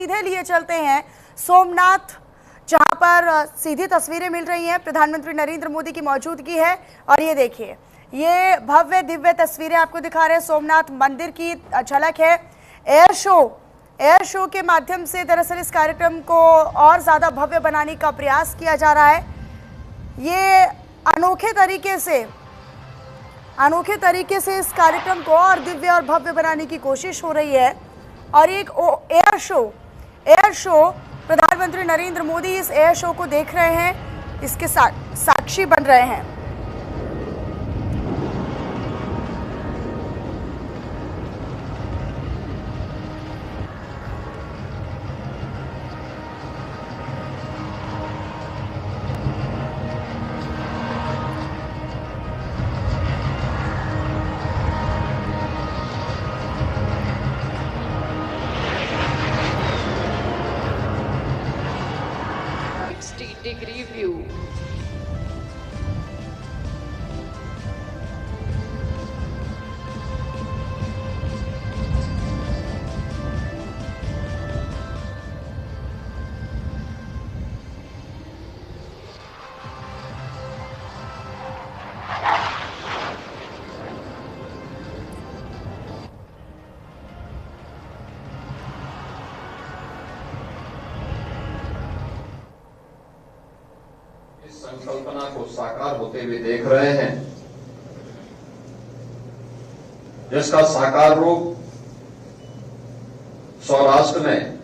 सीधे लिए चलते हैं सोमनाथ, जहां पर सीधी तस्वीरें मिल रही हैं। प्रधानमंत्री नरेंद्र मोदी की मौजूदगी है और ये देखिए, ये भव्य दिव्य तस्वीरें आपको दिखा रहे हैं। सोमनाथ मंदिर की झलक है। एयर शो के माध्यम से दरअसल इस कार्यक्रम को और ज्यादा भव्य बनाने का प्रयास किया जा रहा है। ये अनोखे तरीके से इस कार्यक्रम को और दिव्य और भव्य बनाने की कोशिश हो रही है। और एक एयर शो प्रधानमंत्री नरेंद्र मोदी इस एयर शो को देख रहे हैं, इसके साक्षी बन रहे हैं। Degree view. संकल्पना को साकार होते हुए देख रहे हैं, जिसका साकार रूप सौराष्ट्र में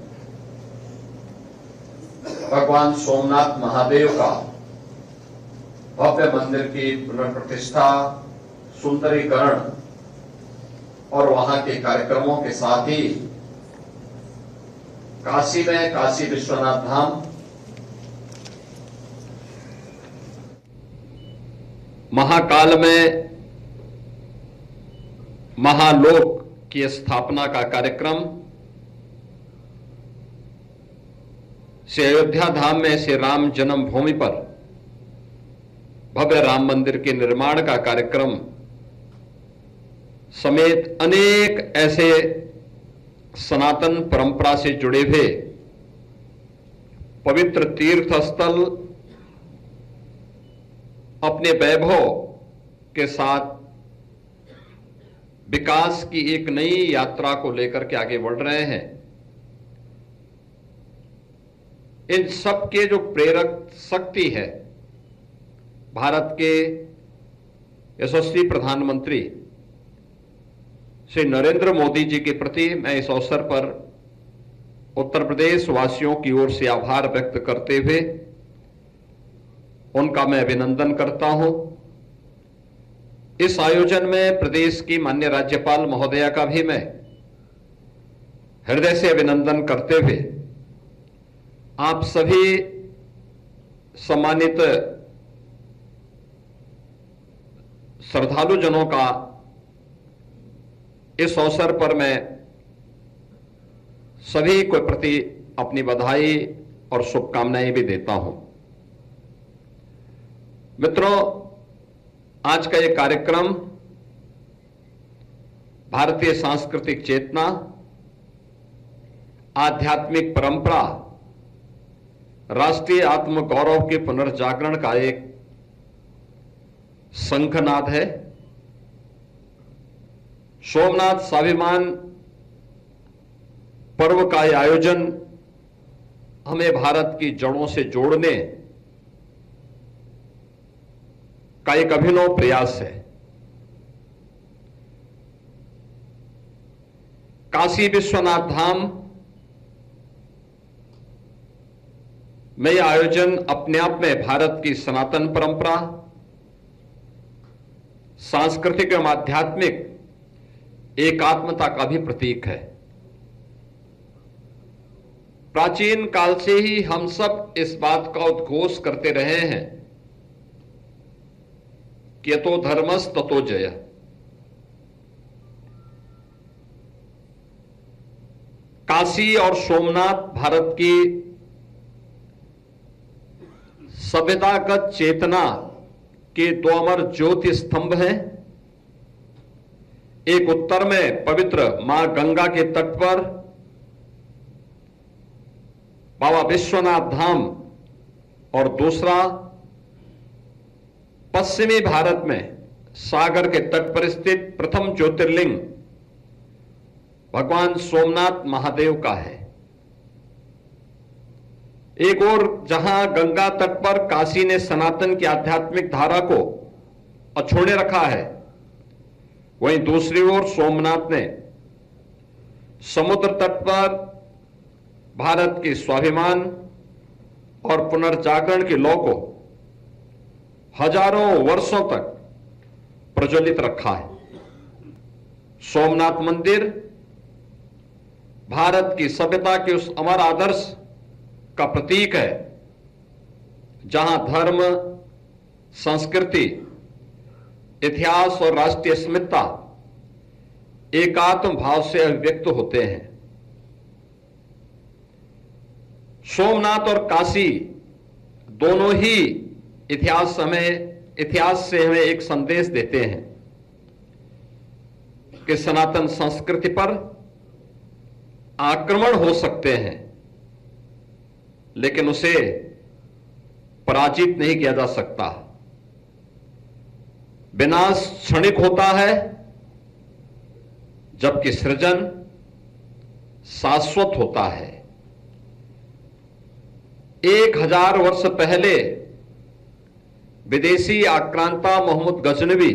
भगवान सोमनाथ महादेव का भव्य मंदिर की पुनर्प्रतिष्ठा, सुंदरीकरण और वहां के कार्यक्रमों के साथ ही काशी में काशी विश्वनाथ धाम, महाकाल में महालोक की स्थापना का कार्यक्रम, श्री अयोध्या धाम में श्री राम जन्मभूमि पर भव्य राम मंदिर के निर्माण का कार्यक्रम समेत अनेक ऐसे सनातन परंपरा से जुड़े हुए पवित्र तीर्थ स्थल अपने वैभव के साथ विकास की एक नई यात्रा को लेकर के आगे बढ़ रहे हैं। इन सब के जो प्रेरक शक्ति है, भारत के यशस्वी प्रधानमंत्री श्री नरेंद्र मोदी जी के प्रति मैं इस अवसर पर उत्तर प्रदेश वासियों की ओर से आभार व्यक्त करते हुए उनका मैं अभिनंदन करता हूं। इस आयोजन में प्रदेश की माननीय राज्यपाल महोदया का भी मैं हृदय से अभिनंदन करते हुए आप सभी सम्मानित श्रद्धालुजनों का इस अवसर पर मैं सभी को प्रति अपनी बधाई और शुभकामनाएं भी देता हूं। मित्रों, आज का यह कार्यक्रम भारतीय सांस्कृतिक चेतना, आध्यात्मिक परंपरा, राष्ट्रीय आत्मगौरव के पुनर्जागरण का एक शंखनाद है। सोमनाथ स्वाभिमान पर्व का यह आयोजन हमें भारत की जड़ों से जोड़ने का एक अभिनव प्रयास है। काशी विश्वनाथ धाम में यह आयोजन अपने आप में भारत की सनातन परंपरा, सांस्कृतिक एवं आध्यात्मिक एकात्मता का भी प्रतीक है। प्राचीन काल से ही हम सब इस बात का उद्घोष करते रहे हैं कि यतो धर्मस् ततो जयः। काशी और सोमनाथ भारत की सभ्यतागत चेतना के दो अमर ज्योति स्तंभ हैं। एक उत्तर में पवित्र मां गंगा के तट पर बाबा विश्वनाथ धाम और दूसरा पश्चिमी भारत में सागर के तट पर स्थित प्रथम ज्योतिर्लिंग भगवान सोमनाथ महादेव का है। एक और जहां गंगा तट पर काशी ने सनातन की आध्यात्मिक धारा को अछोड़े रखा है, वहीं दूसरी ओर सोमनाथ ने समुद्र तट पर भारत के स्वाभिमान और पुनर्जागरण की लौ को हजारों वर्षों तक प्रज्वलित रखा है। सोमनाथ मंदिर भारत की सभ्यता के उस अमर आदर्श का प्रतीक है जहां धर्म, संस्कृति, इतिहास और राष्ट्रीय अस्मिता एकात्म भाव से अभिव्यक्त होते हैं। सोमनाथ और काशी दोनों ही इतिहास से हमें एक संदेश देते हैं कि सनातन संस्कृति पर आक्रमण हो सकते हैं, लेकिन उसे पराजित नहीं किया जा सकता। विनाश क्षणिक होता है, जबकि सृजन शाश्वत होता है। 1000 वर्ष पहले विदेशी आक्रांता मोहम्मद गजनवी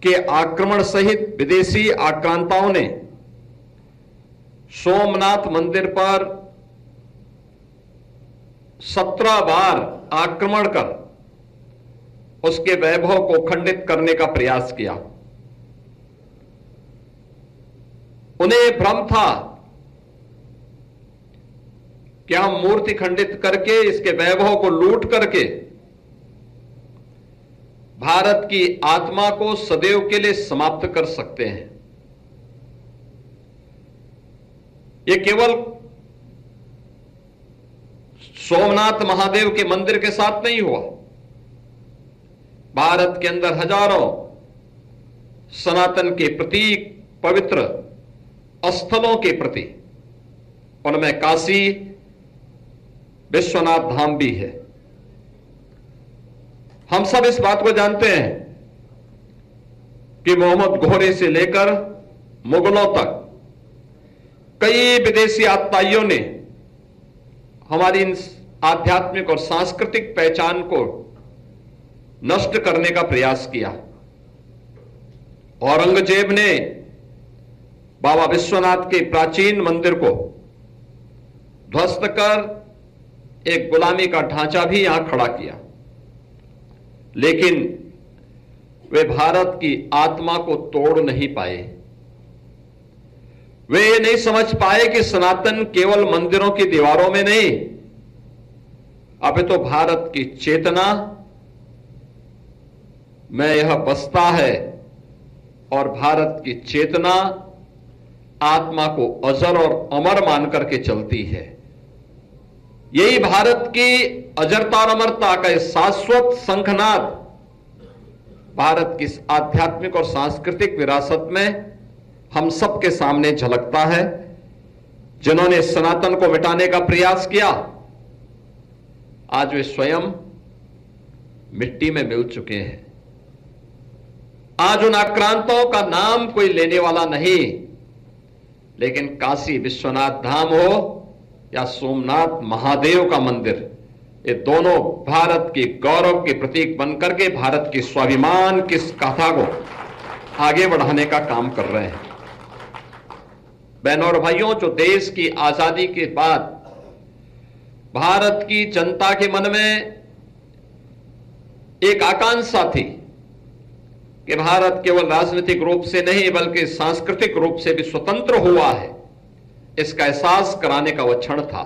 के आक्रमण सहित विदेशी आक्रांताओं ने सोमनाथ मंदिर पर 17 बार आक्रमण कर उसके वैभव को खंडित करने का प्रयास किया। उन्हें भ्रम था कि हम मूर्ति खंडित करके इसके वैभव को लूट करके भारत की आत्मा को सदैव के लिए समाप्त कर सकते हैं। यह केवल सोमनाथ महादेव के मंदिर के साथ नहीं हुआ। भारत के अंदर हजारों सनातन के प्रतीक, पवित्र स्थलों के प्रति, उनमें काशी विश्वनाथ धाम भी है। हम सब इस बात को जानते हैं कि मोहम्मद घोरी से लेकर मुगलों तक कई विदेशी आतताइयों ने हमारी इन आध्यात्मिक और सांस्कृतिक पहचान को नष्ट करने का प्रयास किया। औरंगजेब ने बाबा विश्वनाथ के प्राचीन मंदिर को ध्वस्त कर एक गुलामी का ढांचा भी यहां खड़ा किया, लेकिन वे भारत की आत्मा को तोड़ नहीं पाए। वे ये नहीं समझ पाए कि सनातन केवल मंदिरों की दीवारों में नहीं, अब तो भारत की चेतना में यह बसता है और भारत की चेतना आत्मा को अजर और अमर मान करके चलती है। यही भारत की अजरता और अमरता का शाश्वत शंखनाद भारत की आध्यात्मिक और सांस्कृतिक विरासत में हम सबके सामने झलकता है। जिन्होंने सनातन को मिटाने का प्रयास किया, आज वे स्वयं मिट्टी में मिल चुके हैं। आज उन आक्रांतों का नाम कोई लेने वाला नहीं, लेकिन काशी विश्वनाथ धाम हो या सोमनाथ महादेव का मंदिर, ये दोनों भारत के गौरव के प्रतीक बनकर के भारत के स्वाभिमान की गाथा को आगे बढ़ाने का काम कर रहे हैं। बहनों और भाइयों, जो देश की आजादी के बाद भारत की जनता के मन में एक आकांक्षा थी कि भारत केवल राजनीतिक रूप से नहीं बल्कि सांस्कृतिक रूप से भी स्वतंत्र हुआ है, इसका एहसास कराने का वह क्षण था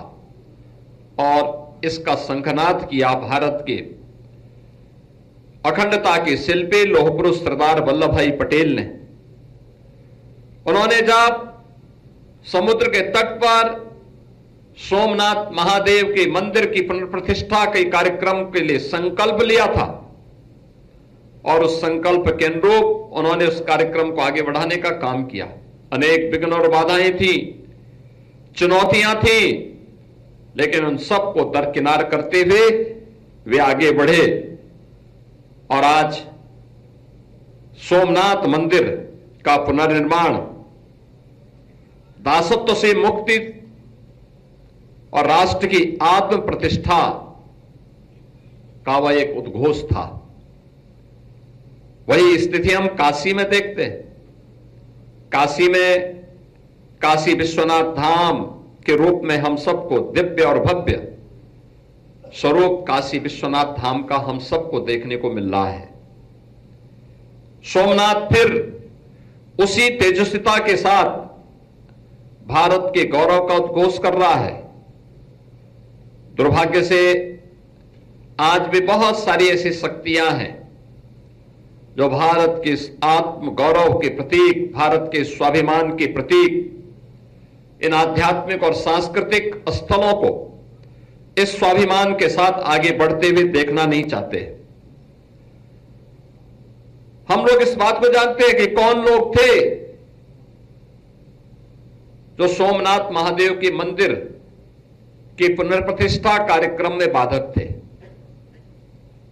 और इसका शंखनाद किया भारत के अखंडता के शिल्पी लौह पुरुष सरदार वल्लभ भाई पटेल ने। उन्होंने जब समुद्र के तट पर सोमनाथ महादेव के मंदिर की पुनर्प्रतिष्ठा के कार्यक्रम के लिए संकल्प लिया था और उस संकल्प के अनुरूप उन्होंने उस कार्यक्रम को आगे बढ़ाने का काम किया। अनेक विघ्न और बाधाएं थी, चुनौतियां थी, लेकिन उन सबको दरकिनार करते हुए वे आगे बढ़े और आज सोमनाथ मंदिर का पुनर्निर्माण, दासत्व से मुक्ति और राष्ट्र की आत्म प्रतिष्ठा का वह एक उद्घोष था। वही स्थिति हम काशी में देखते हैं। काशी में काशी विश्वनाथ धाम के रूप में हम सबको दिव्य और भव्य स्वरूप काशी विश्वनाथ धाम का हम सबको देखने को मिल रहा है। सोमनाथ फिर उसी तेजस्विता के साथ भारत के गौरव का उद्घोष कर रहा है। दुर्भाग्य से आज भी बहुत सारी ऐसी शक्तियां हैं जो भारत के आत्म गौरव के प्रतीक, भारत के स्वाभिमान के प्रतीक, इन आध्यात्मिक और सांस्कृतिक स्थलों को इस स्वाभिमान के साथ आगे बढ़ते हुए देखना नहीं चाहते। हम लोग इस बात को जानते हैं कि कौन लोग थे जो सोमनाथ महादेव के मंदिर की पुनर्प्रतिष्ठा कार्यक्रम में बाधक थे,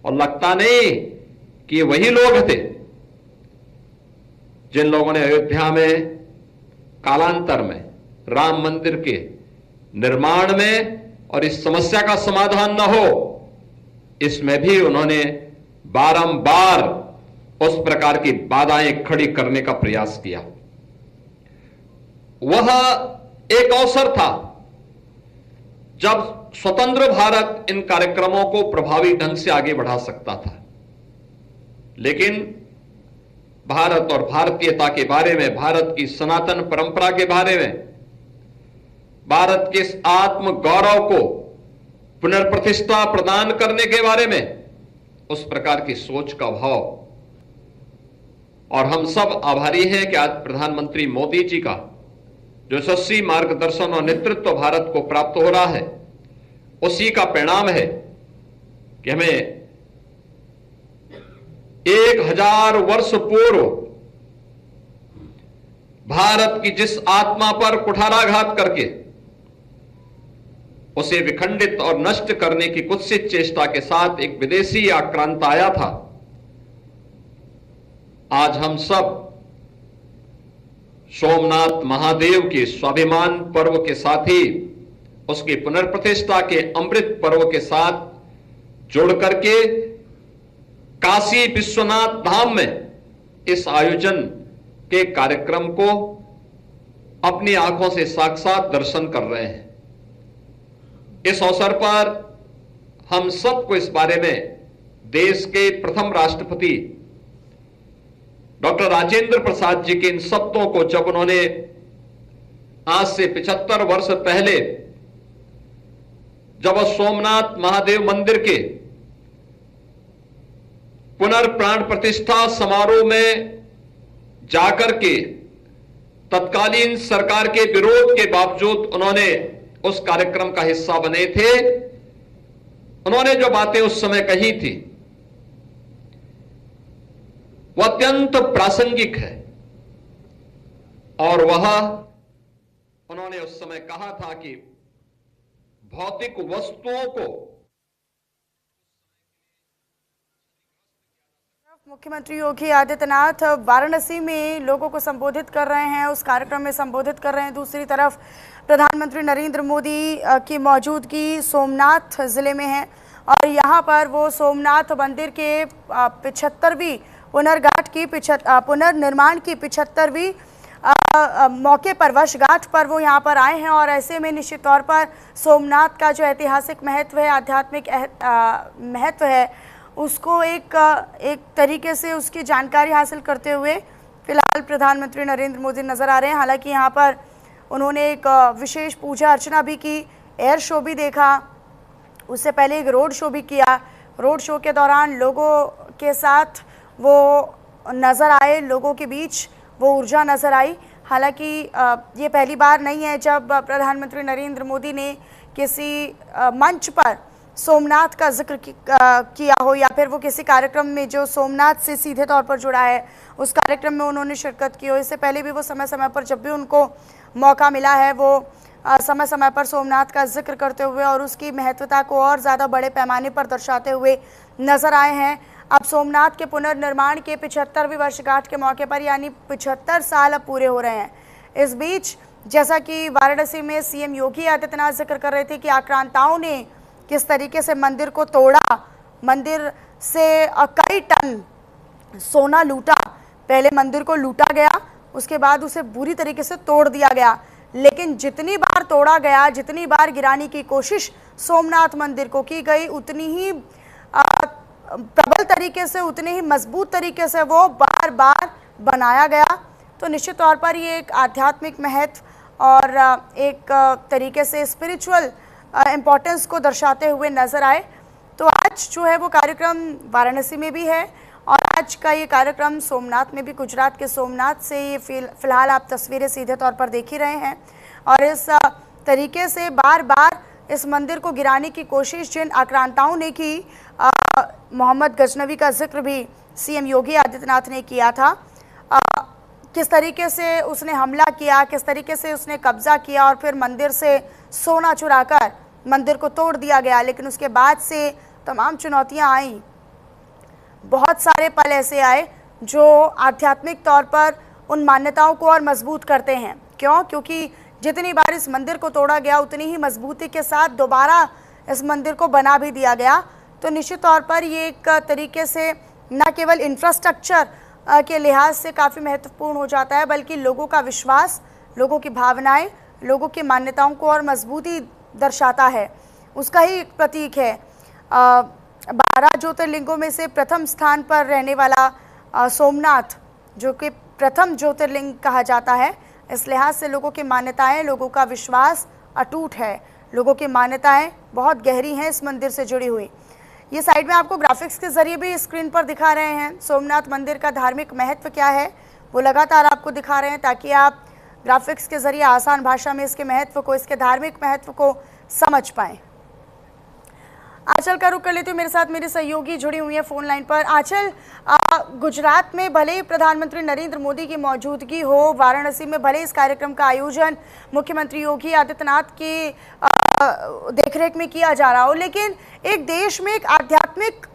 और लगता नहीं कि ये वही लोग थे जिन लोगों ने अयोध्या में कालांतर में राम मंदिर के निर्माण में और इस समस्या का समाधान न हो, इसमें भी उन्होंने बारंबार उस प्रकार की बाधाएं खड़ी करने का प्रयास किया। वह एक अवसर था जब स्वतंत्र भारत इन कार्यक्रमों को प्रभावी ढंग से आगे बढ़ा सकता था, लेकिन भारत और भारतीयता के बारे में, भारत की सनातन परंपरा के बारे में, भारत के इस आत्म गौरव को पुनर्प्रतिष्ठा प्रदान करने के बारे में उस प्रकार की सोच का अभाव। और हम सब आभारी हैं कि आज प्रधानमंत्री मोदी जी का जो यशस्वी मार्गदर्शन और नेतृत्व भारत को प्राप्त हो रहा है, उसी का परिणाम है कि हमें 1000 वर्ष पूर्व भारत की जिस आत्मा पर कुठाराघात करके उसे विखंडित और नष्ट करने की कुत्सित चेष्टा के साथ एक विदेशी आक्रांत आया था, आज हम सब सोमनाथ महादेव के स्वाभिमान पर्व के साथ ही उसकी पुनर्प्रतिष्ठा के अमृत पर्व के साथ जोड़ करके काशी विश्वनाथ धाम में इस आयोजन के कार्यक्रम को अपनी आंखों से साक्षात दर्शन कर रहे हैं। इस अवसर पर हम सबको इस बारे में देश के प्रथम राष्ट्रपति डॉक्टर राजेंद्र प्रसाद जी के इन शब्दों को जब उन्होंने आज से 75 वर्ष पहले जब सोमनाथ महादेव मंदिर के पुनर्प्राण प्रतिष्ठा समारोह में जाकर के तत्कालीन सरकार के विरोध के बावजूद उन्होंने उस कार्यक्रम का हिस्सा बने थे, उन्होंने जो बातें उस समय कही थी वह अत्यंत प्रासंगिक है। और वह उन्होंने उस समय कहा था कि भौतिक वस्तुओं को मुख्यमंत्री योगी आदित्यनाथ वाराणसी में लोगों को संबोधित कर रहे हैं, उस कार्यक्रम में संबोधित कर रहे हैं। दूसरी तरफ प्रधानमंत्री नरेंद्र मोदी की मौजूदगी सोमनाथ जिले में है और यहाँ पर वो सोमनाथ मंदिर के 75वीं पुनर्निर्माण की 75वीं मौके पर, वर्षगांठ पर वो यहाँ पर आए हैं। और ऐसे में निश्चित तौर पर सोमनाथ का जो ऐतिहासिक महत्व है, आध्यात्मिक महत्व है, उसको एक तरीके से उसकी जानकारी हासिल करते हुए फिलहाल प्रधानमंत्री नरेंद्र मोदी नज़र आ रहे हैं। हालांकि यहाँ पर उन्होंने एक विशेष पूजा अर्चना भी की, एयर शो भी देखा, उससे पहले एक रोड शो भी किया। रोड शो के दौरान लोगों के साथ वो नज़र आए, लोगों के बीच वो ऊर्जा नज़र आई। हालांकि ये पहली बार नहीं है जब प्रधानमंत्री नरेंद्र मोदी ने किसी मंच पर सोमनाथ का जिक्र किया हो या फिर वो किसी कार्यक्रम में जो सोमनाथ से सीधे तौर पर जुड़ा है उस कार्यक्रम में उन्होंने शिरकत की हो। इससे पहले भी वो समय समय पर जब भी उनको मौका मिला है वो समय समय पर सोमनाथ का जिक्र करते हुए और उसकी महत्वता को और ज़्यादा बड़े पैमाने पर दर्शाते हुए नजर आए हैं। अब सोमनाथ के पुनर्निर्माण के 75वीं वर्षगांठ के मौके पर यानी 75 साल अब पूरे हो रहे हैं। इस बीच जैसा कि वाराणसी में सीएम योगी आदित्यनाथ जिक्र कर रहे थे कि आक्रांताओं ने किस तरीके से मंदिर को तोड़ा, मंदिर से कई टन सोना लूटा। पहले मंदिर को लूटा गया, उसके बाद उसे बुरी तरीके से तोड़ दिया गया। लेकिन जितनी बार तोड़ा गया, जितनी बार गिराने की कोशिश सोमनाथ मंदिर को की गई, उतनी ही प्रबल तरीके से, उतने ही मजबूत तरीके से वो बार बार बनाया गया। तो निश्चित तौर पर ये एक आध्यात्मिक महत्व और एक तरीके से स्पिरिचुअल इम्पोर्टेंस को दर्शाते हुए नजर आए। तो आज जो है वो कार्यक्रम वाराणसी में भी है और आज का ये कार्यक्रम सोमनाथ में भी, गुजरात के सोमनाथ से ये फिलहाल आप तस्वीरें सीधे तौर पर देख ही रहे हैं। और इस तरीके से बार बार इस मंदिर को गिराने की कोशिश जिन आक्रांताओं ने की, मोहम्मद गजनवी का जिक्र भी सीएम योगी आदित्यनाथ ने किया था। किस तरीके से उसने हमला किया, किस तरीके से उसने कब्जा किया और फिर मंदिर से सोना चुराकर मंदिर को तोड़ दिया गया। लेकिन उसके बाद से तमाम चुनौतियां आई, बहुत सारे पल ऐसे आए जो आध्यात्मिक तौर पर उन मान्यताओं को और मजबूत करते हैं। क्यों? क्योंकि जितनी बार इस मंदिर को तोड़ा गया उतनी ही मजबूती के साथ दोबारा इस मंदिर को बना भी दिया गया। तो निश्चित तौर पर ये एक तरीके से न केवल इंफ्रास्ट्रक्चर के लिहाज से काफ़ी महत्वपूर्ण हो जाता है, बल्कि लोगों का विश्वास, लोगों की भावनाएं, लोगों की मान्यताओं को और मजबूती दर्शाता है। उसका ही एक प्रतीक है। 12 ज्योतिर्लिंगों में से प्रथम स्थान पर रहने वाला सोमनाथ, जो कि प्रथम ज्योतिर्लिंग कहा जाता है, इस लिहाज से लोगों की मान्यताएं, लोगों का विश्वास अटूट है। लोगों की मान्यताएं बहुत गहरी हैं इस मंदिर से जुड़ी हुई। ये साइड में आपको ग्राफिक्स के जरिए भी स्क्रीन पर दिखा रहे हैं। सोमनाथ मंदिर का धार्मिक महत्व क्या है वो लगातार आपको दिखा रहे हैं, ताकि आप ग्राफिक्स के जरिए आसान भाषा में इसके महत्व को, इसके धार्मिक महत्व को समझ पाएं। आंचल का रुख कर लेती हूँ, मेरे साथ मेरी सहयोगी जुड़ी हुई है फोन लाइन पर। आंचल, गुजरात में भले ही प्रधानमंत्री नरेंद्र मोदी की मौजूदगी हो, वाराणसी में भले इस कार्यक्रम का आयोजन मुख्यमंत्री योगी आदित्यनाथ की देखरेख में किया जा रहा हो, लेकिन एक देश में एक आध्यात्मिक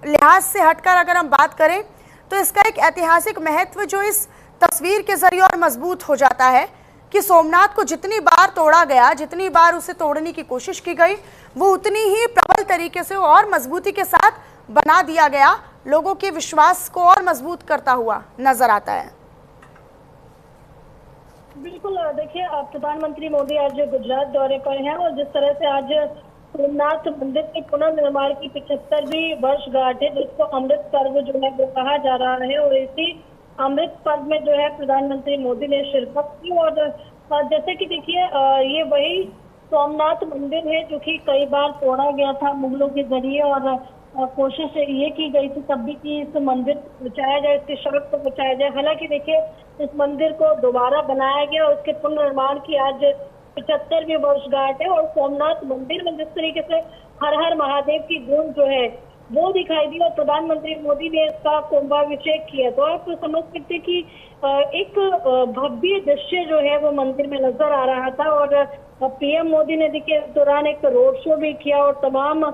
लिहाज से हटकर अगर हम बात करें तो इसका एक ऐतिहासिक महत्व जो इस तस्वीर के जरिए और मजबूत हो जाता है कि सोमनाथ को जितनी बार तोड़ा गया, जितनी बार उसे तोड़ने की कोशिश की गई, वो उतनी ही प्रबल तरीके से और मजबूती के साथ बना दिया गया। लोगों के विश्वास को और मजबूत करता हुआ नजर आता है। बिल्कुल, देखिए प्रधानमंत्री मोदी आज गुजरात दौरे पर हैं और जिस तरह से आज सोमनाथ मंदिर के पुनर्निर्माण की 75वीं वर्षगांठ है, जिसको अमृत पर्व जो है वो कहा जा रहा है, और इसी अमृत पर्व में जो है प्रधानमंत्री मोदी ने शिरकत की। और जैसे कि देखिए ये वही सोमनाथ मंदिर है जो कि कई बार तोड़ा गया था मुगलों के जरिए, और कोशिश ये की गई थी तब भी कि इस मंदिर को बचाया जाए, इसके शर्त को बचाया जाए। हालांकि देखिए इस मंदिर को दोबारा बनाया गया और उसके पुनर्निर्माण की आज 75वीं वर्षगांठ है। और सोमनाथ मंदिर में जिस तरीके से हर हर महादेव की गूंज जो है वो दिखाई दी और प्रधानमंत्री मोदी ने इसका कुंभाभिषेक किया, तो आप समझ सकते कि एक भव्य दृश्य जो है वो मंदिर में नजर आ रहा था। और पीएम मोदी ने देखिए इस दौरान एक रोड शो भी किया और तमाम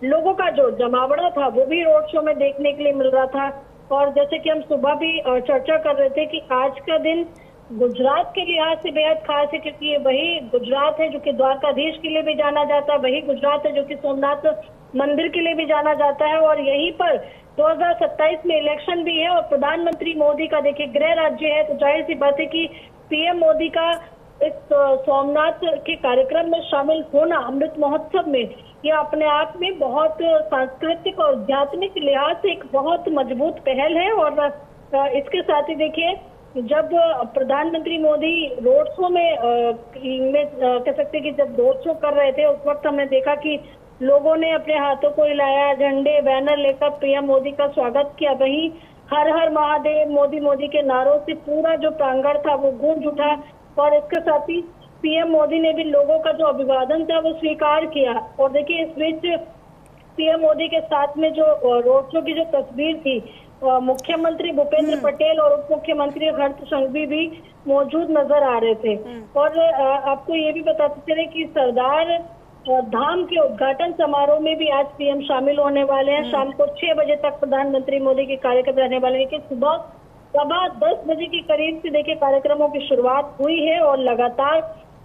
लोगों का जो जमावड़ा था वो भी रोड शो में देखने के लिए मिल रहा था। और जैसे कि हम सुबह भी चर्चा कर रहे थे कि आज का दिन गुजरात के लिहाज से बेहद खास है, क्योंकि ये वही गुजरात है जो कि द्वारकाधीश के लिए भी जाना जाता है, वही गुजरात है जो कि सोमनाथ मंदिर के लिए भी जाना जाता है। और यहीं पर 2027 में इलेक्शन भी है और प्रधानमंत्री मोदी का देखिए गृह राज्य है, तो जाहिर सी बात है कि पीएम मोदी का इस सोमनाथ के कार्यक्रम में शामिल होना अमृत महोत्सव में, यह अपने आप में बहुत सांस्कृतिक और आध्यात्मिक लिहाज से एक बहुत मजबूत पहल है। और इसके साथ ही देखिए जब प्रधानमंत्री मोदी रोड शो में कह सकते कि जब रोड शो कर रहे थे उस वक्त हमने देखा कि लोगों ने अपने हाथों को हिलाया, झंडे बैनर लेकर पीएम मोदी का स्वागत किया। वहीं हर हर महादेव, मोदी मोदी के नारों से पूरा जो प्रांगण था वो गूंज उठा। और इसके साथ ही पीएम मोदी ने भी लोगों का जो अभिवादन था वो स्वीकार किया। और देखिए इस बीच पीएम मोदी के साथ में जो रोड शो की जो तस्वीर थी मुख्यमंत्री भूपेंद्र पटेल और उप मुख्यमंत्री हर्ष संघवी भी मौजूद नजर आ रहे थे। और आपको ये भी बताते चले कि सरदार धाम के उद्घाटन समारोह में भी आज पीएम शामिल होने वाले हैं। शाम को 6 बजे तक प्रधानमंत्री मोदी के कार्यक्रम रहने वाले हैं कि सुबह 10:15 बजे के करीब से देखिए कार्यक्रमों की शुरुआत हुई है और लगातार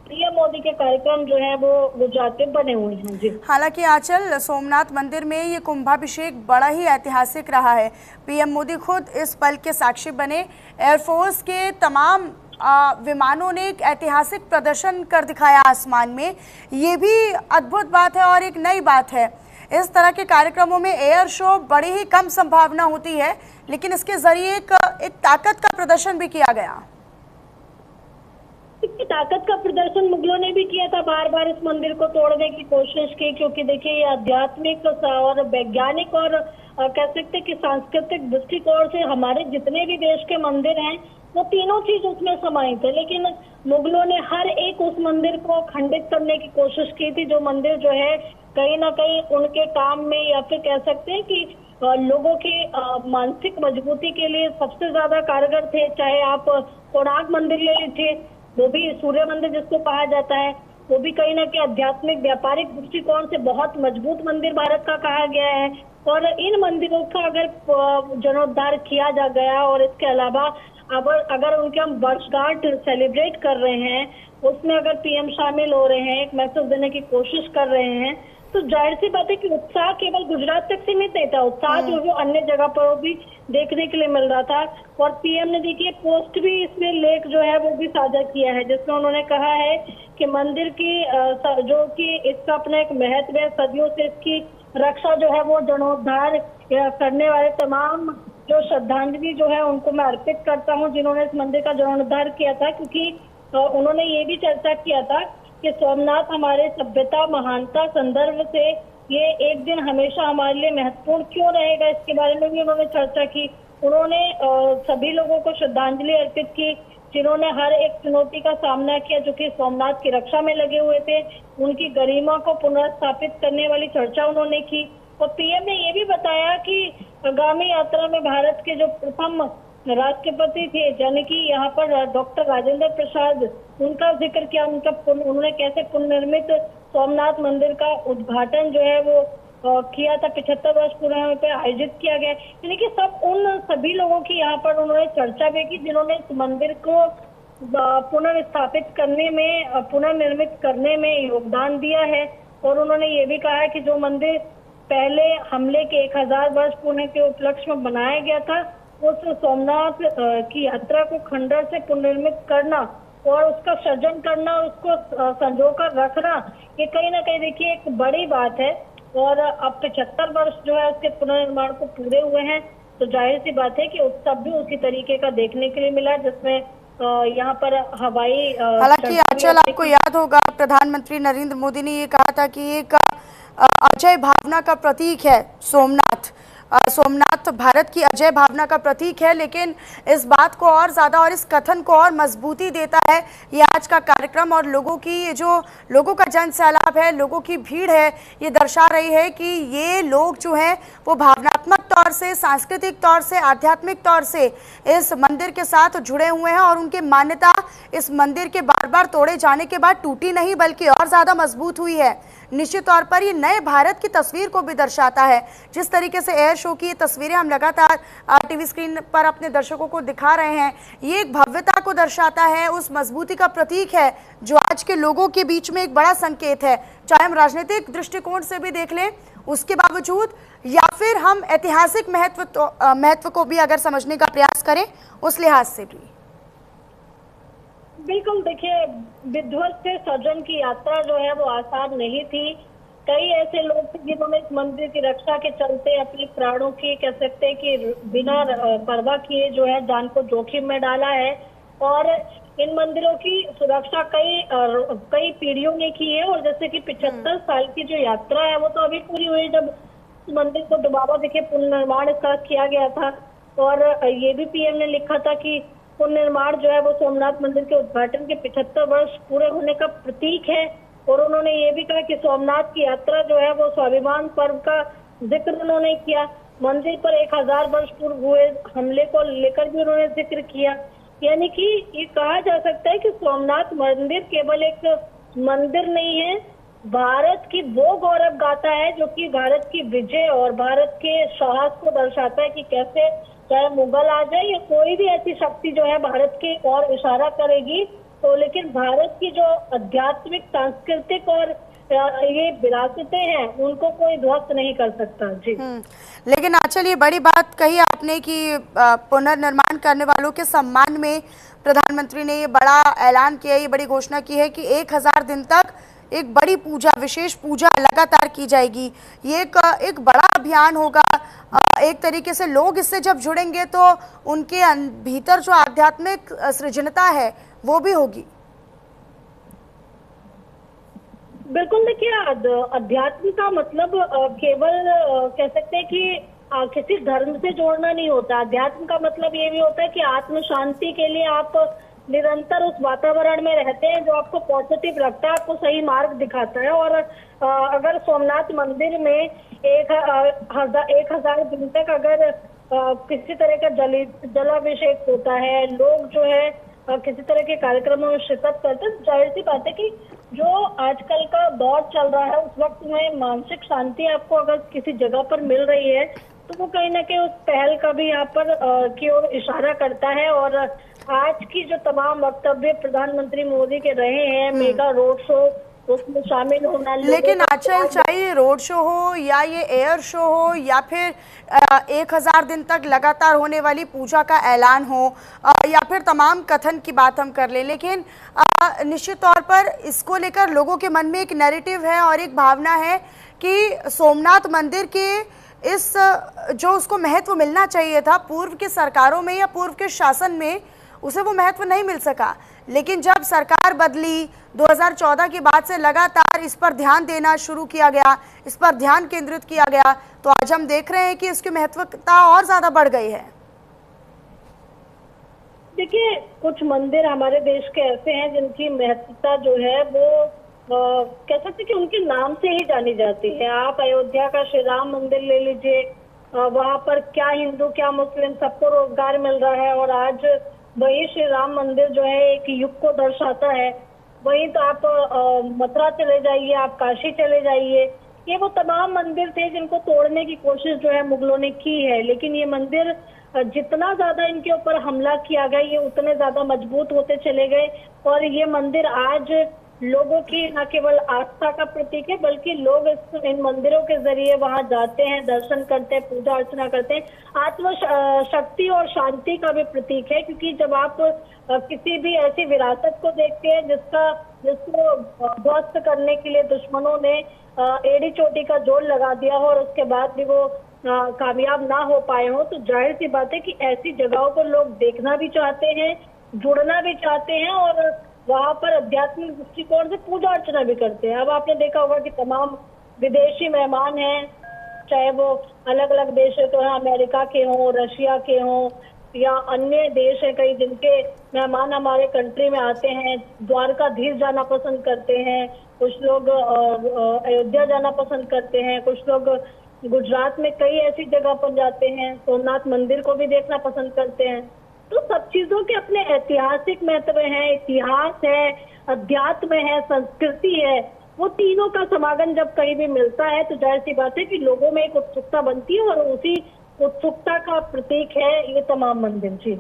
पीएम मोदी के कार्यक्रम जो है वो गुजरात में बने हुए हैं। जी हालांकि आंचल, सोमनाथ मंदिर में ये कुंभाभिषेक बड़ा ही ऐतिहासिक रहा है। पीएम मोदी खुद इस पल के साक्षी बने। एयरफोर्स के तमाम विमानों ने एक ऐतिहासिक प्रदर्शन कर दिखाया आसमान में। ये भी अद्भुत बात है और एक नई बात है। इस तरह के कार्यक्रमों में एयर शो बड़ी ही कम संभावना होती है, लेकिन इसके जरिए एक ताकत का प्रदर्शन भी किया गया। ताकत का प्रदर्शन मुगलों ने भी किया था, बार बार इस मंदिर को तोड़ने की कोशिश की, क्योंकि देखिए ये आध्यात्मिक और वैज्ञानिक और कह सकते कि सांस्कृतिक दृष्टिकोण से हमारे जितने भी देश के मंदिर हैं वो तीनों चीज उसमें समाहित है। लेकिन मुगलों ने हर एक उस मंदिर को खंडित करने की कोशिश की थी, जो मंदिर जो है कहीं ना कहीं उनके काम में या फिर कह सकते हैं कि लोगों की मानसिक मजबूती के लिए सबसे ज्यादा कारगर थे। चाहे आप कोणार्क मंदिर ले लीजिए, वो भी सूर्य मंदिर जिसको कहा जाता है, वो भी कहीं ना कहीं आध्यात्मिक व्यापारिक दृष्टिकोण से बहुत मजबूत मंदिर भारत का कहा गया है। और इन मंदिरों का अगर जीर्णोद्धार किया जा गया और इसके अलावा अगर उनके हम वर्षगांठ सेलिब्रेट कर रहे हैं, उसमें अगर पीएम शामिल हो रहे हैं, एक मैसेज देने की कोशिश कर रहे हैं, तो जाहिर सी बात है कि उत्साह केवल गुजरात तक सीमित नहीं था। उत्साह जो अन्य जगह पर भी देखने के लिए मिल रहा था। और पीएम ने देखिए पोस्ट भी इसमें लेख जो है वो भी साझा किया है, जिसमें उन्होंने कहा है कि मंदिर की जो कि इसका अपना एक महत्व है, सदियों से इसकी रक्षा जो है वो जीर्णोद्धार करने वाले तमाम जो श्रद्धांजलि जो है उनको मैं अर्पित करता हूँ, जिन्होंने इस मंदिर का जीर्णोद्धार किया था। क्योंकि उन्होंने ये भी चर्चा किया था कि सोमनाथ हमारे सभ्यता महानता संदर्भ से ये एक दिन हमेशा हमारे लिए महत्वपूर्ण क्यों रहेगा, इसके बारे में भी उन्होंने चर्चा की। उन्होंने सभी लोगों को श्रद्धांजलि अर्पित की जिन्होंने हर एक चुनौती का सामना किया, जो कि सोमनाथ की रक्षा में लगे हुए थे। उनकी गरिमा को पुनर्स्थापित करने वाली चर्चा उन्होंने की। और पीएम ने ये भी बताया कि आगामी यात्रा में भारत के जो प्रथम राष्ट्रपति थे, यानी कि यहाँ पर डॉक्टर राजेंद्र प्रसाद, उनका जिक्र किया। उन्होंने कैसे पुनर्निर्मित सोमनाथ मंदिर का उद्घाटन जो है वो किया था, 75 वर्ष पूरे होने पर आयोजित किया गया। यानी कि उन सभी लोगों की यहाँ पर उन्होंने चर्चा भी की जिन्होंने इस मंदिर को पुनर्स्थापित करने में, पुनर्निर्मित करने में योगदान दिया है। और उन्होंने ये भी कहा है कि जो मंदिर पहले हमले के 1000 वर्ष पूरे के उपलक्ष्य में बनाया गया था, उस सोमनाथ की यात्रा को खंडर से पुनर्निर्मित करना और उसका सृजन करना, उसको संजोकर रखना, ये कहीं ना कहीं देखिए एक बड़ी बात है। और अब 75 वर्ष जो है उसके पुनर्निर्माण को पूरे हुए हैं, तो जाहिर सी बात है कि उत्सव भी उसी तरीके का देखने के लिए मिला, जिसमें यहाँ पर हवाई हालांकि आंचल, आपको याद होगा प्रधानमंत्री नरेंद्र मोदी ने ये कहा था कि एक अजय भावना का प्रतीक है सोमनाथ। सोमनाथ भारत की अजय भावना का प्रतीक है। लेकिन इस बात को और ज़्यादा और इस कथन को और मजबूती देता है ये आज का कार्यक्रम और लोगों का जन सैलाब है, लोगों की भीड़ है, ये दर्शा रही है कि ये लोग जो हैं वो भावनात्मक तौर से, सांस्कृतिक तौर से, आध्यात्मिक तौर से इस मंदिर के साथ जुड़े हुए हैं। और उनकी मान्यता इस मंदिर के बार बार तोड़े जाने के बाद टूटी नहीं बल्कि और ज़्यादा मजबूत हुई है। निश्चित तौर पर ये नए भारत की तस्वीर को भी दर्शाता है। जिस तरीके से एयर शो की ये तस्वीरें हम लगातार टीवी स्क्रीन पर अपने दर्शकों को दिखा रहे हैं, ये एक भव्यता को दर्शाता है, उस मजबूती का प्रतीक है जो आज के लोगों के बीच में एक बड़ा संकेत है। चाहे हम राजनीतिक दृष्टिकोण से भी देख लें उसके बावजूद, या फिर हम ऐतिहासिक महत्व को भी अगर समझने का प्रयास करें उस लिहाज से भी। बिल्कुल, देखिए विध्वंस से सृजन की यात्रा जो है वो आसान नहीं थी। कई ऐसे लोग थे जिन्होंने इस मंदिर की रक्षा के चलते अपने प्राणों की, कह सकते हैं कि बिना परवाह किए जो है जान को जोखिम में डाला है। और इन मंदिरों की सुरक्षा कई पीढ़ियों ने की है। और जैसे कि 75 साल की जो यात्रा है वो तो अभी पूरी हुई जब मंदिर को दोबारा देखिए पुनर्निर्माण इसका किया गया था। और ये भी पीएम ने लिखा था कि पुनर्निर्माण जो है वो सोमनाथ मंदिर के उद्घाटन के 75 वर्ष पूरे होने का प्रतीक है। और उन्होंने ये भी कहा कि सोमनाथ की यात्रा जो है वो स्वाभिमान पर्व का जिक्र उन्होंने किया। मंदिर पर 1000 वर्ष पूर्व हुए हमले को लेकर भी उन्होंने जिक्र किया। यानी कि ये कहा जा सकता है कि सोमनाथ मंदिर केवल एक मंदिर नहीं है, भारत की वो गौरव गाथा है जो कि भारत की विजय और भारत के साहस को दर्शाता है कि कैसे चाहे मुगल आ जाए या कोई भी ऐसी शक्ति जो है भारत की ओर इशारा करेगी, तो लेकिन भारत की जो आध्यात्मिक, सांस्कृतिक और ये विरासतें हैं उनको कोई ध्वस्त नहीं कर सकता। जी लेकिन आंचल, ये बड़ी बात कही आपने कि पुनर्निर्माण करने वालों के सम्मान में प्रधानमंत्री ने ये बड़ा ऐलान किया, ये बड़ी घोषणा की है कि 1000 दिन तक एक बड़ी पूजा, विशेष पूजा लगातार की जाएगी। ये एक बड़ा अभियान होगा। एक तरीके से लोग इससे जब जुड़ेंगे तो उनके भीतर जो आध्यात्मिक सृजनता है वो भी होगी। बिल्कुल, देखिए अध्यात्म का मतलब केवल कह सकते हैं कि किसी धर्म से जोड़ना नहीं होता। अध्यात्म का मतलब ये भी होता है कि आत्म शांति के लिए आप निरंतर उस वातावरण में रहते हैं जो आपको पॉजिटिव लगता है, आपको सही मार्ग दिखाता है। और अगर सोमनाथ मंदिर में 1000 दिन तक अगर किसी तरह का जलाभिषेक होता है, लोग जो है किसी तरह के कार्यक्रमों में शिरकत करते हैं, जाहिर सी बात है कि जो आजकल का दौर चल रहा है उस वक्त में मानसिक शांति आपको अगर किसी जगह पर मिल रही है तो वो कहीं ना कहीं उस पहल का भी यहाँ पर की ओर इशारा करता है। और आज की जो तमाम वक्तव्य प्रधानमंत्री मोदी के रहे हैं, मेगा रोड शो, उसमें शामिल होना। लेकिन आंचल, चाहे ये रोड शो हो या ये एयर शो हो या फिर 1000 दिन तक लगातार होने वाली पूजा का ऐलान हो या फिर तमाम कथन की बात हम कर लें, लेकिन निश्चित तौर पर इसको लेकर लोगों के मन में एक नैरेटिव है और एक भावना है कि सोमनाथ मंदिर के इस जो उसको महत्व मिलना चाहिए था पूर्व की सरकारों में या पूर्व के शासन में, उसे वो महत्व नहीं मिल सका। लेकिन जब सरकार बदली 2014 के बाद से लगातार इस पर ध्यान देना शुरू किया गया, इस पर ध्यान केंद्रित किया गया, तो आज हम देख रहे हैं कि इसकी महत्वता और ज्यादा बढ़ गई है। देखिए, कुछ मंदिर हमारे देश के ऐसे हैं जिनकी महत्वता जो है वो कह सकते कि उनके नाम से ही जानी जाती है। आप अयोध्या का श्री राम मंदिर ले लीजिए, वहां पर क्या हिंदू क्या मुस्लिम सबको रोजगार मिल रहा है। और आज वही श्री राम मंदिर जो है एक युग को दर्शाता है। वहीं तो आप मथुरा चले जाइए, आप काशी चले जाइए, ये वो तमाम मंदिर थे जिनको तोड़ने की कोशिश जो है मुगलों ने की है। लेकिन ये मंदिर जितना ज्यादा इनके ऊपर हमला किया गया, ये उतने ज्यादा मजबूत होते चले गए। और ये मंदिर आज लोगों की न केवल आस्था का प्रतीक है, बल्कि लोग इन मंदिरों के जरिए वहां जाते हैं, दर्शन करते हैं, पूजा अर्चना करते हैं। आत्म शक्ति और शांति का भी प्रतीक है, क्योंकि जब आप किसी भी ऐसी विरासत को देखते हैं जिसको ध्वस्त करने के लिए दुश्मनों ने एड़ी चोटी का जोर लगा दिया हो और उसके बाद भी वो कामयाब ना हो पाए हो, तो जाहिर सी बात है कि ऐसी जगहों को लोग देखना भी चाहते हैं, जुड़ना भी चाहते हैं और वहां पर आध्यात्मिक दृष्टिकोण से पूजा अर्चना भी करते हैं। अब आपने देखा होगा कि तमाम विदेशी मेहमान हैं, चाहे वो अलग अलग देश है, तो अमेरिका के हों, रशिया के हों या अन्य देश है कई, जिनके मेहमान हमारे कंट्री में आते हैं, द्वारकाधीश जाना पसंद करते हैं, कुछ लोग अयोध्या जाना पसंद करते हैं, कुछ लोग गुजरात में कई ऐसी जगह पर जाते हैं, सोमनाथ मंदिर को भी देखना पसंद करते हैं। तो सब चीजों के अपने ऐतिहासिक महत्व है, इतिहास है, अध्यात्म है, संस्कृति है। वो तीनों का समागम जब कहीं भी मिलता है तो जाहिर सी बात है कि लोगों में एक उत्सुकता बनती है और उसी उत्सुकता का प्रतीक है ये तमाम मंदिर। जी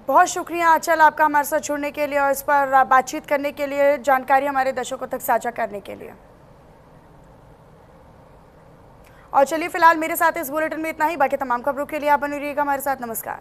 बहुत शुक्रिया आंचल आपका हमारे साथ जुड़ने के लिए और इस पर बातचीत करने के लिए, जानकारी हमारे दर्शकों तक साझा करने के लिए। और चलिए फिलहाल मेरे साथ इस बुलेटिन में इतना ही। बाकी तमाम खबरों के लिए आप बने रहिएगा हमारे साथ। नमस्कार।